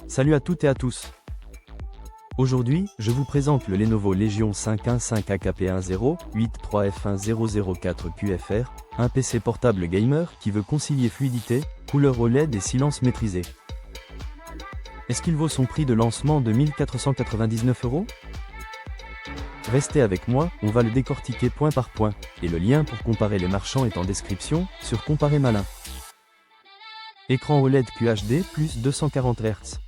Salut à toutes et à tous. Aujourd'hui, je vous présente le Lenovo Legion 515 AKP10 83F1004QFR, un PC portable gamer qui veut concilier fluidité, couleur OLED et silence maîtrisé. Est-ce qu'il vaut son prix de lancement de 1499 €? Restez avec moi, on va le décortiquer point par point, et le lien pour comparer les marchands est en description, sur Comparer Malin. Écran OLED QHD plus 240 Hz.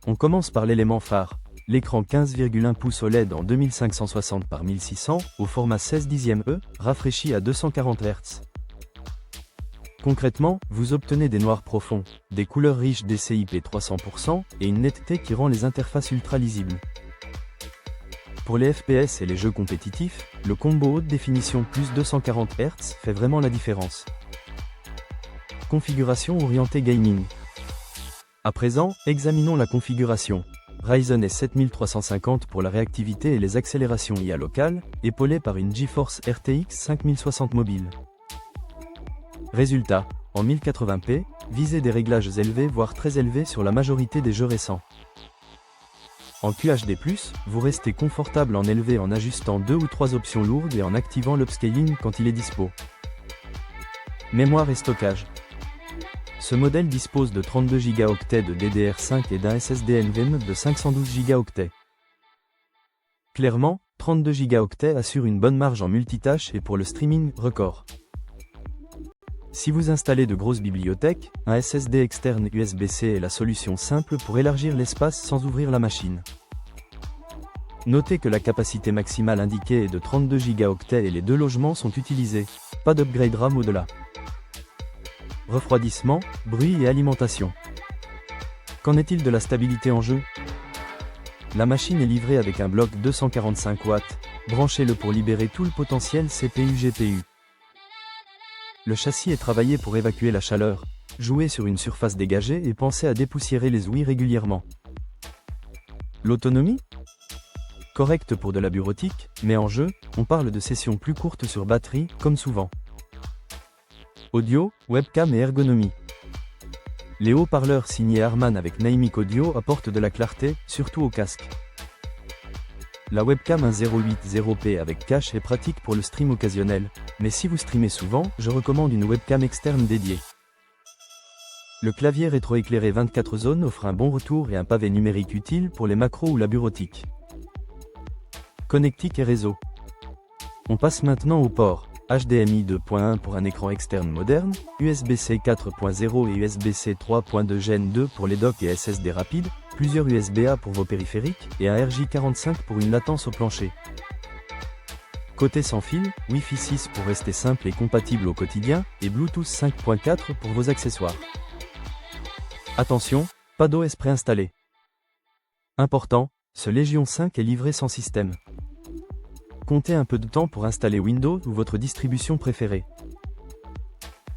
On commence par l'élément phare, l'écran 15,1 pouces OLED en 2560 par 1600 au format 16/10e, rafraîchi à 240 Hz. Concrètement, vous obtenez des noirs profonds, des couleurs riches DCI-P 300% et une netteté qui rend les interfaces ultra lisibles. Pour les FPS et les jeux compétitifs, le combo haute définition plus 240 Hz fait vraiment la différence. Configuration orientée gaming. À présent, examinons la configuration. Ryzen est 7350 pour la réactivité et les accélérations IA locales, épaulé par une GeForce RTX 5060 mobile. Résultat, en 1080p, visez des réglages élevés voire très élevés sur la majorité des jeux récents. En QHD+, vous restez confortable en élevé en ajustant 2 ou 3 options lourdes et en activant l'upscaling quand il est dispo. Mémoire et stockage. Ce modèle dispose de 32 Go de DDR5 et d'un SSD NVMe de 512 Go. Clairement, 32 Go assure une bonne marge en multitâche et pour le streaming, record. Si vous installez de grosses bibliothèques, un SSD externe USB-C est la solution simple pour élargir l'espace sans ouvrir la machine. Notez que la capacité maximale indiquée est de 32 Go et les deux logements sont utilisés, pas d'upgrade RAM au-delà. Refroidissement, bruit et alimentation. Qu'en est-il de la stabilité en jeu? La machine est livrée avec un bloc 245 watts, branchez-le pour libérer tout le potentiel CPU-GPU. Le châssis est travaillé pour évacuer la chaleur, jouez sur une surface dégagée et pensez à dépoussiérer les ouïes régulièrement. L'autonomie? Correcte pour de la bureautique, mais en jeu, on parle de sessions plus courtes sur batterie, comme souvent. Audio, webcam et ergonomie. Les haut-parleurs signés Harman avec Naimic Audio apportent de la clarté, surtout au casque. La webcam 1080p avec cache est pratique pour le stream occasionnel, mais si vous streamez souvent, je recommande une webcam externe dédiée. Le clavier rétroéclairé 24 zones offre un bon retour et un pavé numérique utile pour les macros ou la bureautique. Connectique et réseau. On passe maintenant au port. HDMI 2.1 pour un écran externe moderne, USB-C 4.0 et USB-C 3.2 Gen 2 pour les docks et SSD rapides, plusieurs USB-A pour vos périphériques, et un RJ45 pour une latence au plancher. Côté sans fil, Wi-Fi 6 pour rester simple et compatible au quotidien, et Bluetooth 5.4 pour vos accessoires. Attention, pas d'OS préinstallé. Important, ce Legion 5 est livré sans système. Comptez un peu de temps pour installer Windows ou votre distribution préférée.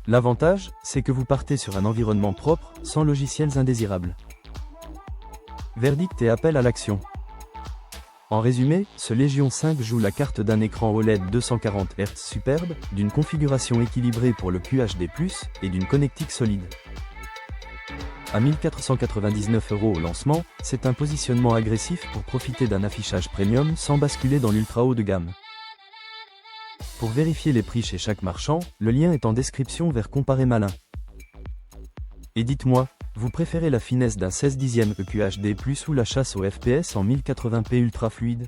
L'avantage, c'est que vous partez sur un environnement propre, sans logiciels indésirables. Verdict et appel à l'action. En résumé, ce Legion 5 joue la carte d'un écran OLED 240 Hz superbe, d'une configuration équilibrée pour le QHD+, et d'une connectique solide. À 1499 € au lancement, c'est un positionnement agressif pour profiter d'un affichage premium sans basculer dans l'ultra haut de gamme. Pour vérifier les prix chez chaque marchand, le lien est en description vers Comparer Malin. Et dites-moi, vous préférez la finesse d'un 16/10e QHD+ ou la chasse au FPS en 1080p ultra fluide?